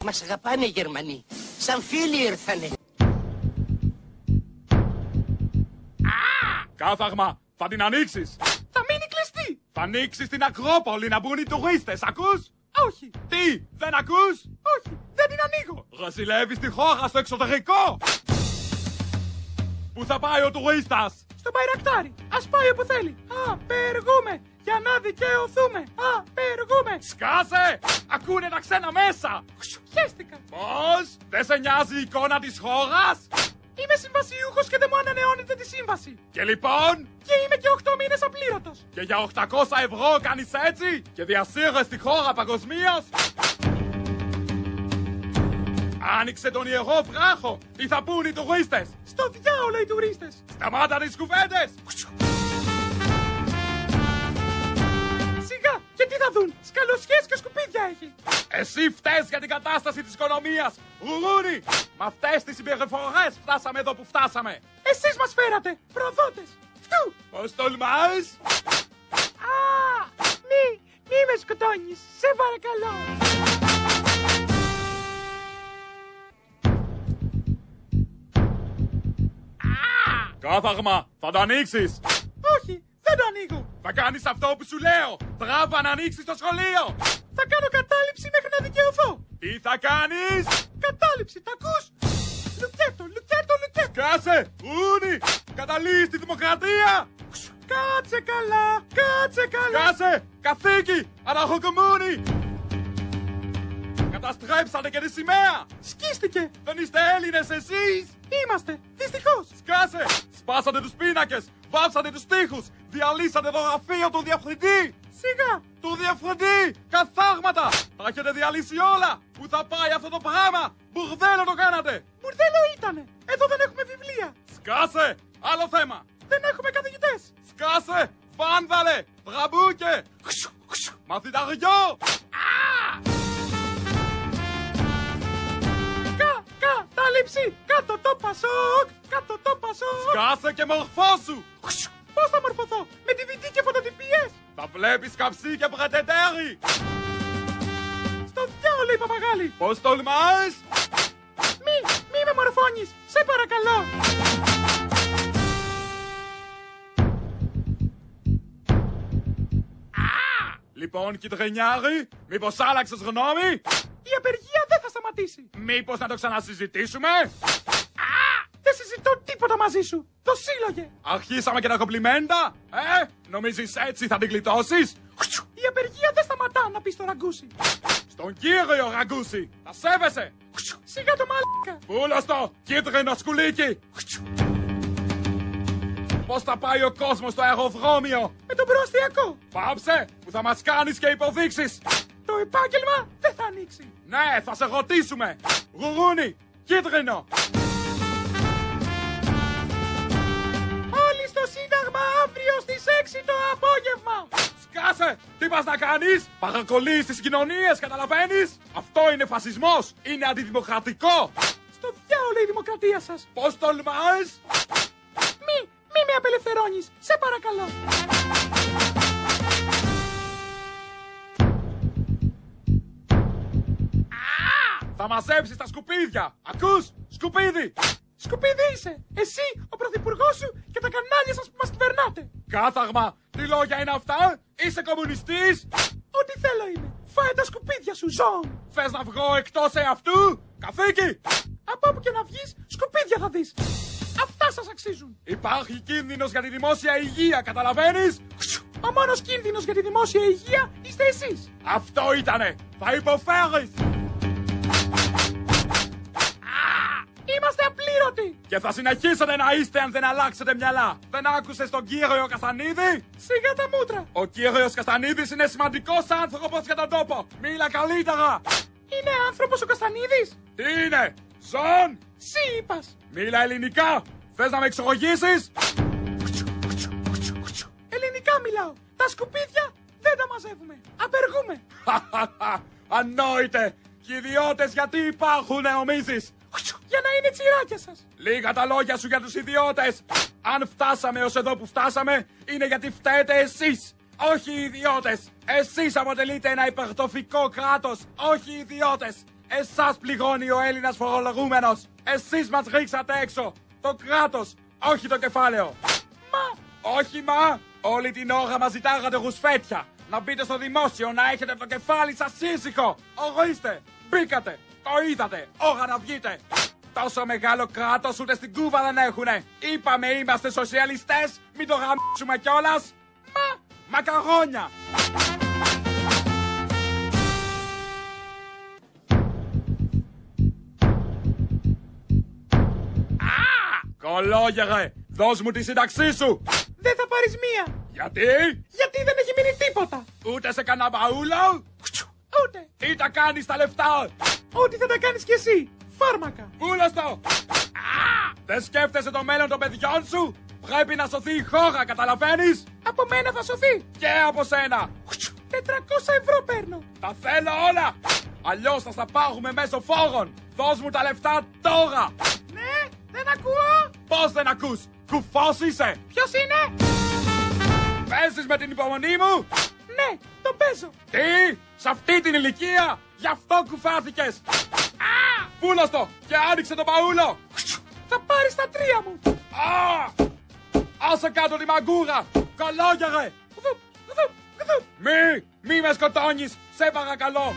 Μας αγαπάνε οι Γερμανοί. Σαν φίλοι ήρθανε. Κάθαγμα, θα την ανοίξεις. Θα μείνει κλειστή. Θα ανοίξεις την Ακρόπολη να μπουν οι τουρίστες, ακούς? Όχι. Τι, δεν ακούς? Όχι, δεν την ανοίγω. Βασιλεύεις τη χώρα στο εξωτερικό. Πού θα πάει ο τουρίστας? Στο Μπαϊρακτάρι. Ας πάει όπου θέλει. Απεργούμε για να δικαιωθούμε. Απεργούμε. Σκάσε! Ακούνε τα ξένα μέσα! Χαίστηκα. Πώς? Δεν σε νοιάζει η εικόνα της χώρας? Είμαι συμβασιούχος και δεν μου ανανεώνετε τη σύμβαση. Και λοιπόν? Και είμαι και 8 μήνες απλήρωτος. Και για 800 ευρώ κάνεις έτσι? Και διασύρες τη χώρα παγκοσμίως? Άνοιξε τον ιερό βράχο! Τι θα πούν οι τουρίστες? Στο διάολο οι τουρίστες. Σταμάτα τις κουβέντες! Σιγά, και τι θα δουν? Σκαλωσιές και σκουπίδια έχει. Εσύ φταίς για την κατάσταση της οικονομίας! Γουρούνι! Με αυτές τις συμπεριφορές φτάσαμε εδώ που φτάσαμε! Εσείς μας φέρατε, προδότες. Φτού! Πώς τολμάς? Μη με σκοτώνεις, σε παρακαλώ. Κάθαγμα, θα το ανοίξεις! Όχι, δεν το ανοίγω. Θα κάνεις αυτό που σου λέω! Τράβα να ανοίξεις το σχολείο! Θα κάνω κατάληψη μέχρι να δικαιωθώ. Τι θα κάνεις? Κατάληψη, τα ακούς? Λουκέτο. Κάσε! Ρούνι! Καταλύεις τη δημοκρατία! Κάτσε καλά. Κάσε! Καθήκη! Αναρχοκομούνι! Καταστρέψατε και τη σημαία! Σκίστηκε. Δεν είστε Έλληνες εσείς! Είμαστε, δυστυχώς. Σκάσε! Σπάσατε τους πίνακες! Βάψατε τους τοίχους! Διαλύσατε το γραφείο του διευθυντή! Σιγά. Του διευθυντή! Καθάγματα! Τα έχετε διαλύσει όλα! Πού θα πάει αυτό το πράγμα! Μπουρδέλο το κάνατε! Μπουρδέλο ήτανε. Εδώ δεν έχουμε βιβλία. Σκάσε! Άλλο θέμα! Δεν έχουμε καθηγητές. Σκάσε! Βάνδαλε! Τραμπούκε! Μαθηταριό! Κατάληψη. Κάτω το Πασόκ. Σκάσε και μορφώσου! Πώς θα μορφωθώ? Με DVD και φωτοτυπίες. Θα βλέπεις καψί και μπρετετέρι! Στο διάολο οι παπαγάλοι. Πώς τολμάς? Μη με μορφώνεις, σε παρακαλώ. Λοιπόν, κυτρινιάρη, μήπως άλλαξες γνώμη? Η απεργία δεν θα σταματήσει. Μήπως να το ξανασυζητήσουμε? Δεν συζητώ τίποτα μαζί σου. Το σύλλογε. Αρχίσαμε και τα κομπλιμέντα? Νομίζεις έτσι θα την γλιτώσεις? Η απεργία δεν σταματά να πει στο Ραγκούσι. Στον κύριο Ραγκούσι, θα σέβεσαι! Σιγά το μαλάκα. Πούλος το, κίτρινο σκουλίκι! Πώς θα πάει ο κόσμος στο αεροδρόμιο? Με τον προαστιακό. Πάψε, που θα μας κάνεις και υποδείξεις! Το επάγγελμα δεν θα ανοίξει. Ναι, θα σε ρωτήσουμε! Γουρούνι, κίτρινο! Όλοι στο Σύνταγμα αύριο στις 6 το απόγευμα. Σκάσε! Τι πας να κάνεις? Παρακολείς τις κοινωνίες, καταλαβαίνεις? Αυτό είναι φασισμός! Είναι αντιδημοκρατικό! Στο διάολο η δημοκρατία σας. Πώς τολμάς? Μη με απελευθερώνεις, σε παρακαλώ. Θα μαζέψεις τα σκουπίδια! Ακούς? Σκουπίδι! Σκουπίδι είσαι. Εσύ, ο πρωθυπουργός σου και τα κανάλια σας που μας κυβερνάτε. Κάθαγμα! Τι λόγια είναι αυτά? Είσαι κομμουνιστής? Ό,τι θέλω είναι. Φάε τα σκουπίδια σου, ζώων. Θες να βγω εκτός εαυτού? Καθήκη! Από όπου και να βγεις, σκουπίδια θα δεις. Αυτά σας αξίζουν. Υπάρχει κίνδυνος για τη δημόσια υγεία, καταλαβαίνεις? Ο μόνος κίνδυνος για τη δημόσια υγεία είστε εσείς. Αυτό ήτανε! Θα υποφέρεις! Είμαστε απλήρωτοι. Και θα συνεχίσετε να είστε αν δεν αλλάξετε μυαλά! Δεν άκουσες τον κύριο Καστανίδη? Σιγά τα μούτρα. Ο κύριος Καστανίδης είναι σημαντικός άνθρωπος για τον τόπο! Μίλα καλύτερα! Είναι άνθρωπος ο Καστανίδης. Τι είναι? Ζων! Σύ είπας. Μίλα ελληνικά! Θες να με εξογωγήσεις? Ελληνικά μιλάω. Τα σκουπίδια δεν τα μαζεύουμε. Απεργούμε. Ανόητε! Και οι ιδιώτες γιατί υπάρχουν, νομίζεις? Για να είναι τσιράκια σας. Λίγα τα λόγια σου για τους ιδιώτες! Αν φτάσαμε ως εδώ που φτάσαμε, είναι γιατί φταίτε εσείς! Όχι οι ιδιώτες! Εσείς αποτελείτε ένα υπερτοφικό κράτος, όχι οι ιδιώτες! Εσάς πληγώνει ο Έλληνας φορολογούμενος. Εσείς μας ρίξατε έξω. Το κράτος, όχι το κεφάλαιο. Όχι μα, όλη την ώρα μας ζητάγατε γουσφέτια. Να μπείτε στο δημόσιο, να έχετε το κεφάλι σας ήσυχο. Ορίστε, μπήκατε, το είδατε, ώρα να βγείτε. Τόσο μεγάλο κράτος ούτε στην Κούβα δεν έχουνε. Είπαμε είμαστε σοσιαλιστές, μην το γαμίσουμε κιόλας. Μακαρόνια. Κολόγερε, δώσ' μου τη σύνταξή σου. Δεν θα πάρεις μία. Γιατί? Γιατί δεν έχει μείνει τίποτα. Ούτε σε κανένα μπαούλο. Ούτε. Τι τα κάνεις τα λεφτά? Ό,τι θα τα κάνεις κι εσύ. Φάρμακα. Πούλας το. Δεν σκέφτεσαι το μέλλον των παιδιών σου? Πρέπει να σωθεί η χώρα, καταλαβαίνεις? Από μένα θα σωθεί. Και από σένα. 400 € παίρνω. Τα θέλω όλα. Αλλιώς θα στα πάρουμε μέσω φόρων. Δώσ' μου τα λεφτά τώρα. Ναι, δεν ακούω. Πώς δεν ακούς? Κουφός είσαι. Ποιος είναι? Παίζεις με την υπομονή μου? Ναι, το παίζω. Τι? Σε αυτή την ηλικία? Γι' αυτό κουφάθηκες. Πούλας το και άνοιξε το μπαούλο. Θα πάρεις τα 3 μου. Άσε κάτω τη μαγκούρα. Κολόγερε. Γδουπ, γδουπ, γδουπ. Μη με σκοτώνεις, σε παρακαλώ.